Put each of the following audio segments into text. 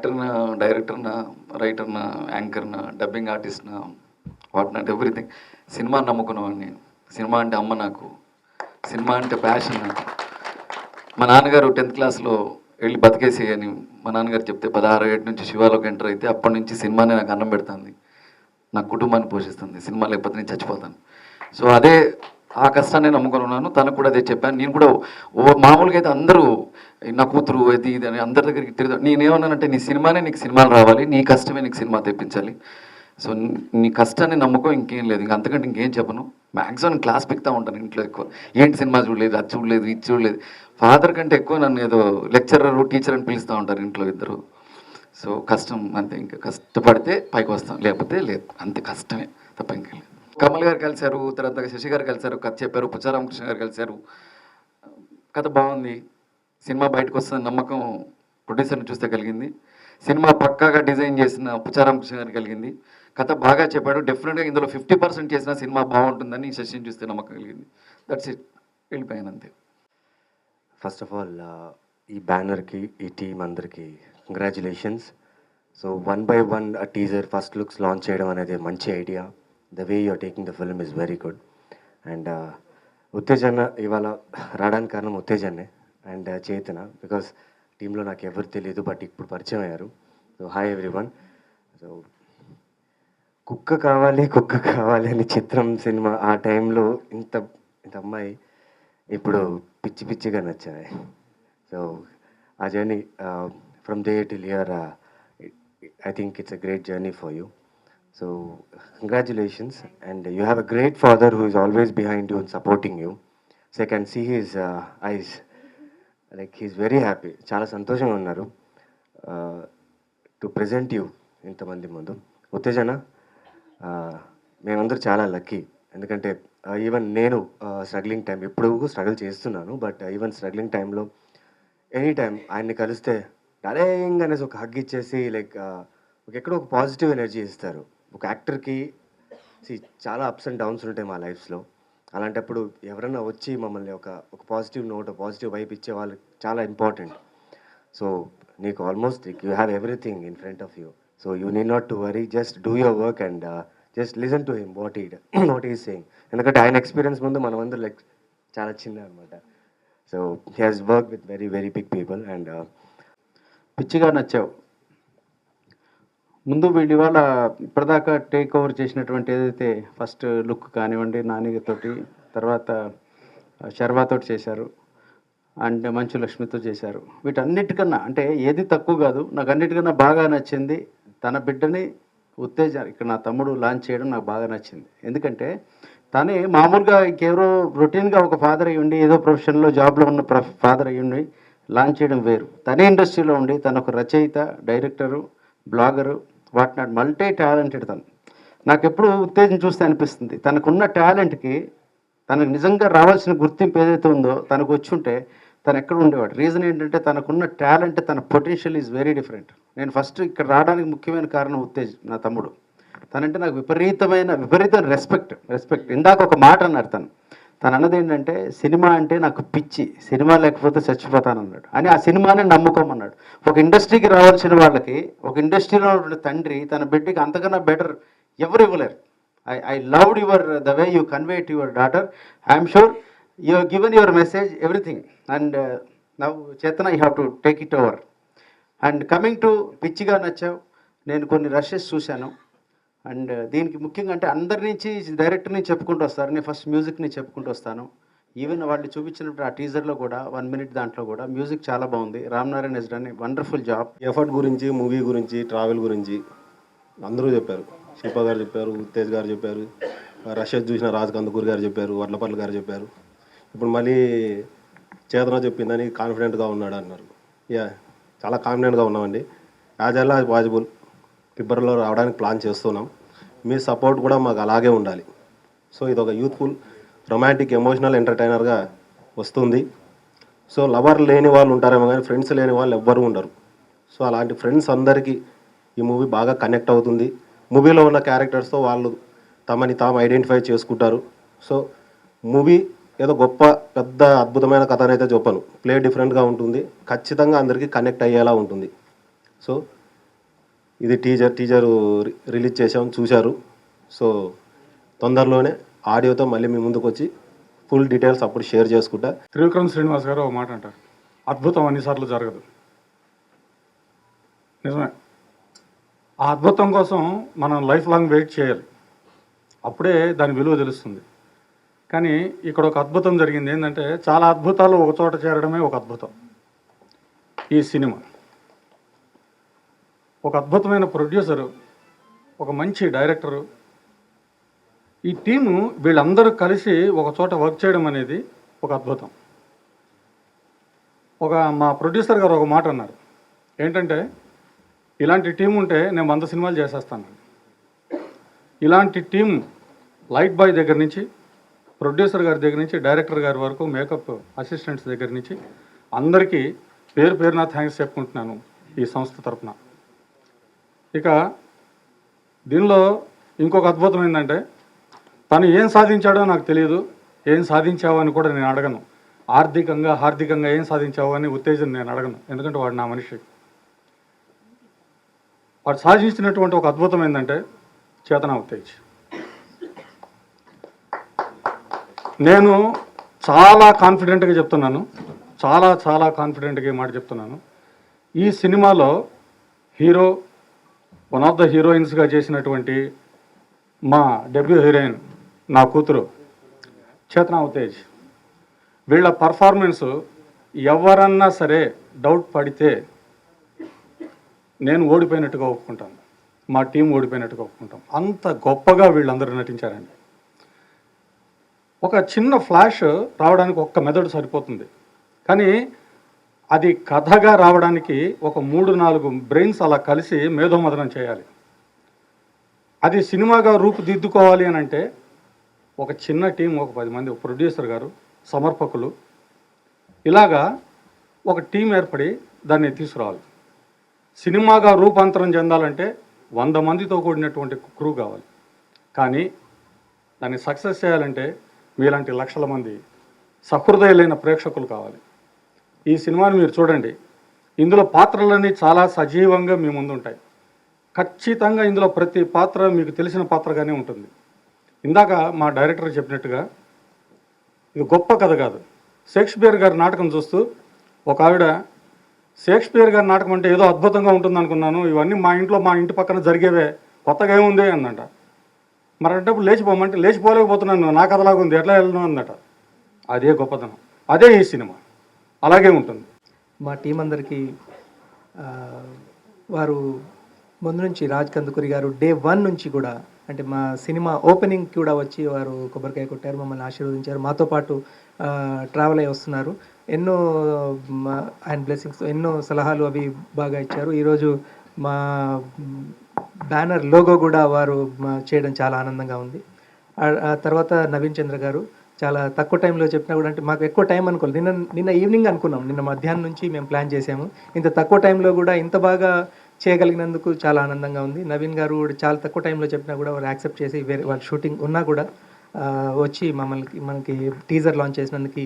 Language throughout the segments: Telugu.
యాక్టర్నా, డైరెక్టర్నా, రైటర్నా, యాంకర్నా, డబ్బింగ్ ఆర్టిస్ట్నా, వాట్ నాట్ ఎవ్రీథింగ్. సినిమా నమ్ముకున్నవాడిని. సినిమా అంటే అమ్మ నాకు, సినిమా అంటే ప్యాషన్ నాకు. మా నాన్నగారు 10th క్లాస్లో వెళ్ళి బతికేసి అని మా నాన్నగారు చెప్తే 16 ఏటి నుంచి శివాలోకి ఎంటర్ అయితే అప్పటి నుంచి సినిమానే నాకు అన్నం పెడుతుంది, నా కుటుంబాన్ని పోషిస్తుంది. సినిమా లేకపోతే నేను చచ్చిపోతాను. సో అదే ఆ కష్టాన్ని నమ్ముకొని ఉన్నాను. తనకు కూడా అదే చెప్పాను. నేను కూడా మామూలుగా అయితే అందరూ నా కూతురు అది ఇది అని అందరి దగ్గరికి తిరుగుతా. నేనేమన్నానంటే నీ సినిమానే నీకు సినిమాలు రావాలి, నీ కష్టమే నీకు సినిమా తెప్పించాలి. సో నీ కష్టాన్ని నమ్ముకో, ఇంకేం లేదు. ఇంక అంతకంటే ఇంకేం చెప్పను. మ్యాక్సిమం క్లాస్ పెక్తా ఉంటాను ఇంట్లో ఎక్కువ. ఏంటి సినిమా చూడలేదు, అది చూడలేదు, ఇది చూడలేదు. ఫాదర్ కంటే ఎక్కువ నన్ను ఏదో లెక్చరర్, టీచర్ అని పిలుస్తూ ఉంటారు ఇంట్లో ఇద్దరు. సో కష్టం అంతే. ఇంకా కష్టపడితే పైకి వస్తాం, లేకపోతే లేదు. అంతే, కష్టమే తప్ప ఇంకేం లేదు. కమల్ గారు కలిశారు, తర్వాత శశి గారు కలిశారు, కథ చెప్పారు. పుచ్చారామకృష్ణ గారు కలిశారు. కథ బాగుంది. సినిమా బయటకు వస్తుందని నమ్మకం ప్రొడ్యూసర్ని చూస్తే కలిగింది. సినిమా పక్కాగా డిజైన్ చేసిన పుచ్చారామకృష్ణ గారికి కలిగింది. కథ బాగా చెప్పాడు. డెఫినెట్గా ఇందులో 50% చేసిన సినిమా బాగుంటుందని శశిని చూస్తే నమ్మకం కలిగింది. That's it. వెళ్ళిపోయాను అంతే. ఫస్ట్ ఆఫ్ ఆల్ ఈ బ్యానర్కి, ఈ టీమ్ అందరికీ కంగ్రాచులేషన్స్. సో 1 by 1 ఆ టీజర్ ఫస్ట్ లుక్స్ లాంచ్ చేయడం అనేది మంచి idea. The way you're taking the film is very good. And ఉత్తేజన ఇవాళ రావడానికి కారణం ఉత్తేజనే అండ్ చేతన. బికాస్ టీంలో నాకు ఎవరు తెలియదు, బట్ ఇప్పుడు పరిచయం అయ్యారు. So hi everyone. సో కుక్క కావాలి అని చిత్రం సినిమా ఆ టైంలో ఇంత అమ్మాయి ఇప్పుడు పిచ్చి పిచ్చిగా నచ్చాయి. సో ఆ journey from day till here, I think it's a great journey for you. So congratulations, and you have a great father who is always behind you and supporting you. So I can see his eyes, like he's very happy. Chala santoshanga unnaru to present you ఇంతమంది ముందు. ఉత్తేజన మేమందరూ చాలా లక్కీ. ఎందుకంటే ఈవెన్ నేను స్ట్రగ్లింగ్ టైం, ఇప్పుడు స్ట్రగుల్ చేస్తున్నాను, బట్ ఈవెన్ స్ట్రగ్లింగ్ టైంలో ఎనీ టైం ఆయన్ని కలిస్తే డైరెక్ట్ అనేసి ఒక హగ్ ఇచ్చేసి లైక్ ఎక్కడో ఒక పాజిటివ్ ఎనర్జీ ఇస్తారు. ఒక యాక్టర్కి చాలా అప్స్ అండ్ డౌన్స్ ఉంటాయి మా లైఫ్స్లో. అలాంటప్పుడు ఎవరైనా వచ్చి మమ్మల్ని ఒక పాజిటివ్ నోట్, పాజిటివ్ వైపు ఇచ్చే వాళ్ళు చాలా ఇంపార్టెంట్. సో నీకు almost you have everything in front of you. So you need not to worry, just do your work and just listen to him what he saying. ఎందుకంటే ఆయన ఎక్స్పీరియన్స్ ముందు మనమందరూ లైక్ చాలా చిన్న అనమాట. So he has work with very very big people. And పిచ్చిగా నచ్చావు. ముందు వీళ్ళు ఇవాళ ఇప్పటిదాకా టేక్ ఓవర్ చేసినటువంటి ఏదైతే ఫస్ట్ లుక్ కానివ్వండి, నానితోటి, తర్వాత శర్వాతోటి చేశారు, అండ్ మంచు లక్ష్మితో చేశారు. వీటన్నిటికన్నా అంటే ఏది తక్కువ కాదు, నాకు అన్నిటికన్నా బాగా నచ్చింది తన బిడ్డని ఉత్తేజ ఇక్కడ నా తమ్ముడు లాంచ్ చేయడం నాకు బాగా నచ్చింది. ఎందుకంటే తనే మామూలుగా ఇంకెవరో రొటీన్గా ఒక ఫాదర్ అయ్యి ఉండి, ఏదో ప్రొఫెషన్లో జాబ్లో ఉన్న ఫాదర్ అయ్యి ఉండి లాంచ్ చేయడం వేరు. తనే ఇండస్ట్రీలో ఉండి తను ఒక రచయిత, director, blogger, what not multi talented. నాకు ఎప్పుడు ఉత్తేజం చూస్తే అనిపిస్తుంది తనకున్న టాలెంట్కి తనకు నిజంగా రావాల్సిన గుర్తింపు ఏదైతే ఉందో తనకు వచ్చి ఉంటే తను ఎక్కడ ఉండేవాడు. రీజన్ ఏంటంటే తనకున్న టాలెంట్, తన పొటెన్షియల్ ఈజ్ వెరీ డిఫరెంట్. నేను ఫస్ట్ ఇక్కడ రావడానికి ముఖ్యమైన కారణం ఉత్తేజ్, నా తమ్ముడు. తనంటే నాకు విపరీత రెస్పెక్ట్. ఇందాక ఒక మాట అన్నారు తను అన్నది ఏంటంటే సినిమా అంటే నాకు పిచ్చి, సినిమా లేకపోతే చచ్చిపోతానన్నాడు. అని ఆ సినిమానే నమ్ముకోమన్నాడు. ఒక ఇండస్ట్రీకి రావాల్సిన వాళ్ళకి ఒక ఇండస్ట్రీలో ఉన్న తండ్రి తన బిడ్డకి అంతకన్నా బెటర్ ఎవరు ఇవ్వలేరు. I loved the way you convey to your daughter. I'm sure you have given your message everything. And now Chetana you have to take it over. And coming to పిచ్చిగా నచ్చావు, నేను కొన్ని రషెస్ చూశాను. అండ్ దీనికి ముఖ్యంగా అంటే అందరి నుంచి డైరెక్టర్ నుంచి చెప్పుకుంటూ వస్తారు, నేను ఫస్ట్ మ్యూజిక్ని చెప్పుకుంటూ వస్తాను. ఈవెన్ వాళ్ళు చూపించినప్పుడు ఆ టీజర్లో కూడా 1 minute దాంట్లో కూడా మ్యూజిక్ చాలా బాగుంది. Ram Narayana he's done a wonderful job. Effort గురించి, మూవీ గురించి, ట్రావెల్ గురించి అందరూ చెప్పారు. శిల్ప గారు చెప్పారు, ఉత్తేజ్ గారు చెప్పారు, రషెస్ చూసిన రాజ్ కందుకూర్ గారు చెప్పారు, వడ్లపల్లి గారు చెప్పారు. ఇప్పుడు మళ్ళీ చేతన చెప్పిందని కాన్ఫిడెంట్గా ఉన్నాడు అన్నారు. చాలా కాన్ఫిడెంట్గా ఉన్నామండి. యాజ్ ఎల్ యాజ్ పాసిబుల్ ఫిబ్రవరిలో రావడానికి ప్లాన్ చేస్తున్నాం. మీ సపోర్ట్ కూడా మాకు అలాగే ఉండాలి. సో ఇది ఒక యూత్ఫుల్, రొమాంటిక్, ఎమోషనల్ ఎంటర్టైనర్గా వస్తుంది. సో లవర్ లేని వాళ్ళు ఉంటారేమో కానీ ఫ్రెండ్స్ లేని వాళ్ళు ఎవ్వరూ ఉండరు. సో అలాంటి ఫ్రెండ్స్ అందరికీ ఈ మూవీ బాగా కనెక్ట్ అవుతుంది. మూవీలో ఉన్న క్యారెక్టర్స్తో వాళ్ళు తమని తాము ఐడెంటిఫై చేసుకుంటారు. సో మూవీ ఏదో గొప్ప పెద్ద అద్భుతమైన కథ అయితే చెప్పను, ప్లే డిఫరెంట్గా ఉంటుంది, ఖచ్చితంగా అందరికీ కనెక్ట్ అయ్యేలా ఉంటుంది. సో ఇది టీజర్ రిలీజ్ చేసాం, చూశారు. సో తొందరలోనే ఆడియోతో మళ్ళీ మీ ముందుకు వచ్చి ఫుల్ డీటెయిల్స్ అప్పుడు షేర్ చేసుకుంటా. త్రివిక్రమ్ శ్రీనివాస్ గారు ఒక మాట అంటారు, అద్భుతం అన్నిసార్లు జరగదు. నిజమే. ఆ అద్భుతం కోసం మనం లైఫ్ లాంగ్ వెయిట్ చేయాలి, అప్పుడే దాని విలువ తెలుస్తుంది. కానీ ఇక్కడ ఒక అద్భుతం జరిగింది. ఏంటంటే చాలా అద్భుతాలు ఒక చోట చేరడమే ఒక అద్భుతం. ఈ సినిమా ఒక అద్భుతమైన ప్రొడ్యూసరు, ఒక మంచి డైరెక్టరు, ఈ టీము వీళ్ళందరూ కలిసి ఒక చోట వర్క్ చేయడం అనేది ఒక అద్భుతం. మా ప్రొడ్యూసర్ గారు ఒక మాట అన్నారు, ఏంటంటే ఇలాంటి టీం ఉంటే నేను 100 సినిమాలు చేసేస్తాను. ఇలాంటి టీం లైట్ బాయ్ దగ్గర నుంచి, ప్రొడ్యూసర్ గారి దగ్గర నుంచి, డైరెక్టర్ గారి వరకు, మేకప్ అసిస్టెంట్స్ దగ్గర నుంచి అందరికీ పేరు పేరున థ్యాంక్స్ చెప్పుకుంటున్నాను ఈ సంస్థ తరఫున. ఇక దీనిలో ఇంకొక అద్భుతం ఏంటంటే, తను ఏం సాధించాడో నాకు తెలియదు, ఏం సాధించావు అని కూడా నేను అడగను. హార్దికంగా ఏం సాధించావు అని ఉత్తేజం నేను అడగను, ఎందుకంటే వాడు నా మనిషి. వాడు సాధించినటువంటి ఒక అద్భుతం ఏంటంటే చేతన ఉత్తేజ్. నేను చాలా కాన్ఫిడెంట్గా చెప్తున్నాను, చాలా కాన్ఫిడెంట్గా ఈ మాట చెప్తున్నాను. ఈ సినిమాలో హీరో, వన్ ఆఫ్ ద హీరోయిన్స్గా చేసినటువంటి మా డెబ్యూ హీరోయిన్ నా కూతురు చేతన ఉత్తేజ్, వీళ్ళ పర్ఫార్మెన్స్ ఎవరన్నా సరే డౌట్ పడితే నేను ఓడిపోయినట్టుగా ఒప్పుకుంటాను, మా టీం ఓడిపోయినట్టుగా ఒప్పుకుంటాం. అంత గొప్పగా వీళ్ళందరూ నటించారండి. ఒక చిన్న ఫ్లాష్ రావడానికి ఒక్క మెదడు సరిపోతుంది, కానీ అది కథగా రావడానికి ఒక 3-4 బ్రెయిన్స్ అలా కలిసి మేధోమథనం చేయాలి. అది సినిమాగా రూపుదిద్దుకోవాలి అని అంటే ఒక చిన్న టీం, ఒక 10 మంది, ఒక ప్రొడ్యూసర్ గారు, సమర్పకులు, ఇలాగా ఒక టీం ఏర్పడి దాన్ని తీసుకురావాలి. సినిమాగా రూపాంతరం చెందాలంటే 100 మందితో కూడినటువంటి క్రూ కావాలి. కానీ దాన్ని సక్సెస్ చేయాలంటే మీలాంటి లక్షల మంది సహృదయులైన ప్రేక్షకులు కావాలి. ఈ సినిమాని మీరు చూడండి, ఇందులో పాత్రలన్నీ చాలా సజీవంగా మీ ముందు ఉంటాయి. ఖచ్చితంగా ఇందులో ప్రతి పాత్ర మీకు తెలిసిన పాత్రగానే ఉంటుంది. ఇందాక మా డైరెక్టర్ చెప్పినట్టుగా ఇది గొప్ప కథ కాదు. షేక్స్పియర్ గారి నాటకం చూస్తూ ఒక ఆవిడ, షేక్స్పియర్ గారి నాటకం అంటే ఏదో అద్భుతంగా ఉంటుంది అనుకున్నాను, ఇవన్నీ మా ఇంటి పక్కన జరిగేవే, కొత్తగా ఏముంది అందంట. మరి అంటే లేచిపోమంటే లేచిపోలేకపోతున్నాను, నా కథలాగా ఉంది, ఎట్లా వెళ్ళను అందట. అదే గొప్పతనం, అదే ఈ సినిమా, అలాగే ఉంటుంది. మా టీం అందరికీ వారు ముందు నుంచి రాజ్ కందుకూరి గారు డే 1 నుంచి కూడా, అంటే మా సినిమా ఓపెనింగ్ కూడా వచ్చి వారు కొబ్బరికాయ కొట్టారు, మమ్మల్ని ఆశీర్వదించారు, మాతో పాటు ట్రావెల్ అయ్యి వస్తున్నారు. ఎన్నో ఆయన బ్లెస్సింగ్స్, ఎన్నో సలహాలు అవి బాగా ఇచ్చారు. ఈరోజు మా బ్యానర్ లోగో కూడా వారు చేయడం చాలా ఆనందంగా ఉంది. ఆ తర్వాత నవీన్ చంద్ర గారు చాలా తక్కువ టైంలో చెప్పినా కూడా, అంటే మాకు ఎక్కువ టైం అనుకోలేదు, నిన్న ఈవినింగ్ అనుకున్నాం, నిన్న మధ్యాహ్నం నుంచి మేము ప్లాన్ చేసాము. ఇంత తక్కువ టైంలో కూడా ఇంత బాగా చేయగలిగినందుకు చాలా ఆనందంగా ఉంది. నవీన్ గారు కూడా చాలా తక్కువ టైంలో చెప్పినా కూడా వారు యాక్సెప్ట్ చేసి వేరే వాళ్ళ షూటింగ్ ఉన్నా కూడా వచ్చి మనకి టీజర్ లాంచ్ చేసినందుకు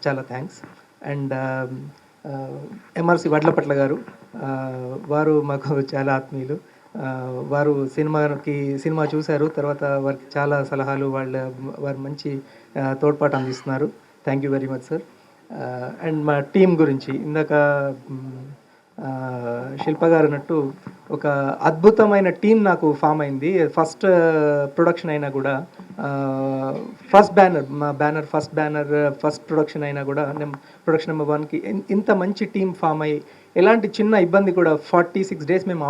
చాలా థ్యాంక్స్. అండ్ ఎంఆర్సి వడ్లపట్ల గారు, వారు మాకు చాలా ఆత్మీయులు. వారు సినిమా చూశారు, తర్వాత వారికి చాలా సలహాలు, వారు మంచి తోడ్పాటు అందిస్తున్నారు. Thank you very much sir. And మా టీం గురించి ఇందాక శిల్ప గారు అన్నట్టు ఒక అద్భుతమైన టీం నాకు ఫామ్ అయింది. ఫస్ట్ ప్రొడక్షన్ అయినా కూడా, ఫస్ట్ బ్యానర్ ఫస్ట్ ప్రొడక్షన్ అయినా కూడా, ప్రొడక్షన్ నెంబర్ 1కి ఇంత మంచి టీం ఫామ్ అయ్యి ఎలాంటి చిన్న ఇబ్బంది కూడా 46 days మేము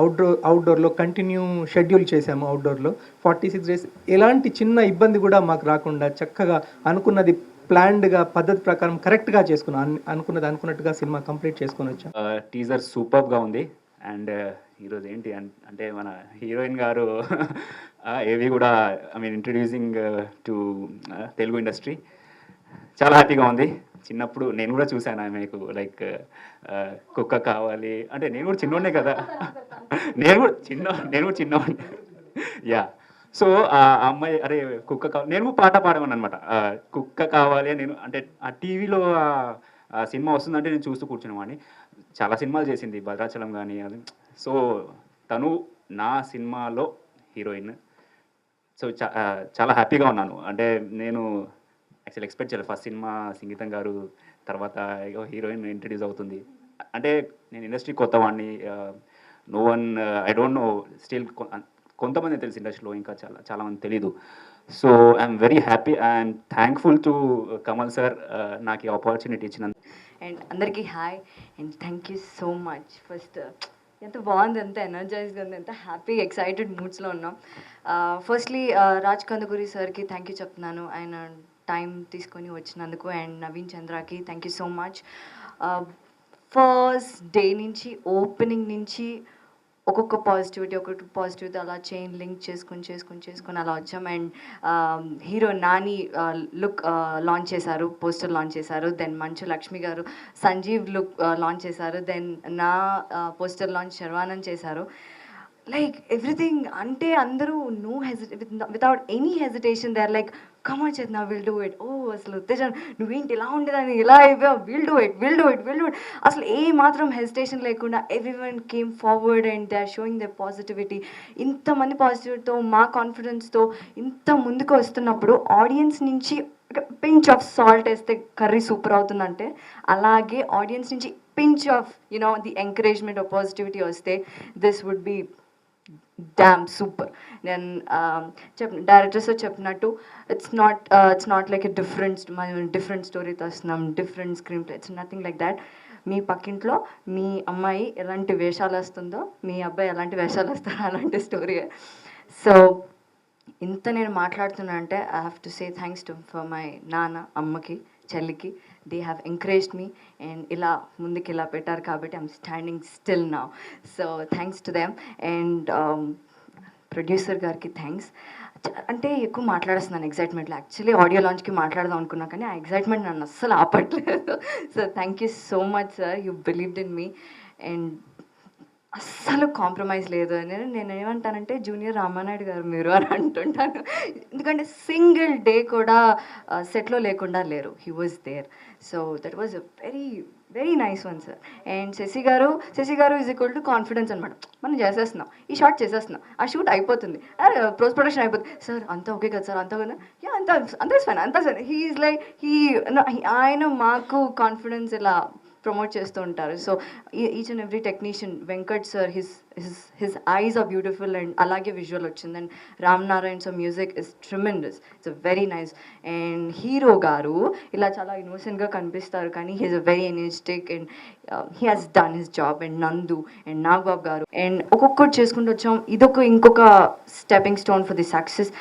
అవుట్డోర్లో కంటిన్యూ షెడ్యూల్ చేసాము. అవుట్డోర్లో 46 days ఎలాంటి చిన్న ఇబ్బంది కూడా మాకు రాకుండా చక్కగా అనుకున్నది ప్లాన్డ్గా పద్ధతి ప్రకారం కరెక్ట్గా చేసుకున్నాం. అనుకున్నట్టుగా సినిమా కంప్లీట్ చేసుకొని వచ్చాం. టీజర్ సూపర్గా ఉంది. అండ్ ఈరోజు ఏంటి అంటే మన హీరోయిన్ గారు ఏవి కూడా ఇంట్రడ్యూసింగ్ టు తెలుగు ఇండస్ట్రీ, చాలా హ్యాపీగా ఉంది. చిన్నప్పుడు నేను కూడా చూశాను ఆమెకు, లైక్ కుక్క కావాలి అంటే, నేను కూడా చిన్నోడే కదా, నేను కూడా చిన్నవాడిని. యా, సో ఆ అమ్మాయి అరే కుక్క కావాలి, నేను పాట పాడమని అనమాట, కుక్క కావాలి నేను, అంటే ఆ టీవీలో సినిమా వస్తుందంటే నేను చూస్తూ కూర్చునేవాడిని. చాలా సినిమాలు చేసింది, భద్రాచలం కానీ అది. సో తను నా సినిమాలో హీరోయిన్. సో చాలా హ్యాపీగా ఉన్నాను. అంటే నేను యాక్చువల్ ఎక్స్పెక్ట్ చేయలేదు. ఫస్ట్ సినిమా సంగీతం గారు, తర్వాత హీరోయిన్ ఇంట్రడ్యూస్ అవుతుంది. అంటే నేను ఇండస్ట్రీ కొత్తవాడిని. No one, I don't know still కొంతమంది తెలుసు ఇండస్ట్రీలో, ఇంకా చాలామంది తెలీదు. So I'm very happy and thankful to Kamal sir నాకు ఈ ఆపర్చునిటీ ఇచ్చినందుకు. అండ్ అందరికీ hi and thank you so much. First ఎంత బాగుంది, ఎంత ఎనర్జైజ్గా ఉంది, ఎంత హ్యాపీ ఎక్సైటెడ్ మూడ్స్లో ఉన్నాం. ఫస్ట్లీ రాజ్ కందుకూరి సార్కి థ్యాంక్ యూ చెప్తున్నాను, ఆయన టైం తీసుకొని వచ్చినందుకు. అండ్ నవీన్ చంద్రకి thank you so much. First day నుంచి, ఓపెనింగ్ నుంచి ఒక్కొక్క పాజిటివిటీ అలా చైన్ లింక్ చేసుకొని అలా వచ్చాం. And hero Nani look launch చేశారు, పోస్టర్ లాంచ్ చేశారు. Then Manchu Lakshmi garu Sanjeev look launch చేశారు. దెన్ నా పోస్టర్ లాంచ్ శర్వానంద్ చేశారు. లైక్ ఎవ్రీథింగ్, అంటే అందరూ without any hesitation they are like come on చేత్, నా విల్ డూ ఇట్. ఓ అసలు ఉత్తేజం, నువ్వేంటి ఇలా ఉండేదాన్ని, ఇలా అయిపోయావు, విల్ డూ ఇట్. అసలు ఏ మాత్రం హెజిటేషన్ లేకుండా everyone came forward and they are showing the positivity. ఇంతమంది పాజిటివిటీతో, మా కాన్ఫిడెన్స్తో ఇంత ముందుకు వస్తున్నప్పుడు ఆడియన్స్ నుంచి పించ్ ఆఫ్ సాల్ట్ వేస్తే కర్రీ సూపర్ అవుతుందంటే, అలాగే ఆడియన్స్ నుంచి pinch of the encouragement of positivity వస్తే this would be damn super. నేను డైరెక్టర్స్ చెప్పినట్టు it's not like a different స్టోరీతో వస్తున్నాం, different screenplay. It's nothing like that. మీ పక్కింట్లో మీ అమ్మాయి ఎలాంటి వేషాలు వస్తుందో, మీ అబ్బాయి ఎలాంటి వేషాలు వస్తారో అలాంటి స్టోరీ. సో ఇంత నేను మాట్లాడుతున్నా అంటే I have to say thanks to for my నాన్న, అమ్మకి, చెల్లికి. They have encouraged me and ఇలా ముందుకు ఇలా పెట్టారు కాబట్టి I'm standing still now. So thanks to them. And producer గారికి థ్యాంక్స్. అంటే ఎక్కువ మాట్లాడేస్తున్నాను ఎగ్జైట్మెంట్లో. యాక్చువల్లీ ఆడియో లాంచ్కి మాట్లాడదాం అనుకున్నా కానీ ఆ ఎగ్జైట్మెంట్ నన్ను అస్సలు ఆపట్లేదు. So thank you so much sir, you believed in me. And అస్సలు కాంప్రమైజ్ లేదు. నేను ఏమంటానంటే జూనియర్ రామానాయుడు గారు మీరు అని అంటుంటాను. ఎందుకంటే సింగిల్ డే కూడా సెట్లో లేకుండా లేరు. He was there. So that was a very nice one sir. And Shashi garu is equal to confidence అనమాట. మనం చేసేస్తున్నాం, ఈ షాట్ చేసేస్తున్నాం, ఆ షూట్ అయిపోతుంది, పోస్ట్ ప్రొడక్షన్ అయిపోతుంది. సార్ అంతా ఓకే కదా సార్, అంతా కదా, యా అంతా ఫైన్, అంతా సార్. హీ ఈజ్ లైక్ ఆయన మాకు కాన్ఫిడెన్స్ ఇలా ప్రమోట్ చేస్తూ ఉంటారు. So each and every technician, Venkat sir, his eyes are beautiful and అలాగే విజువల్ వచ్చింది. And Ram Narayan sir music is tremendous, it's very nice. And hero garu ఇలా చాలా ఇన్నోసెంట్గా కనిపిస్తారు కానీ he is a very energetic and he has done his job. And Nandu and Nagababu garu and ఒక్కొక్కటి చేసుకుంటూ వచ్చాం. ఇంకొక stepping stone for the success.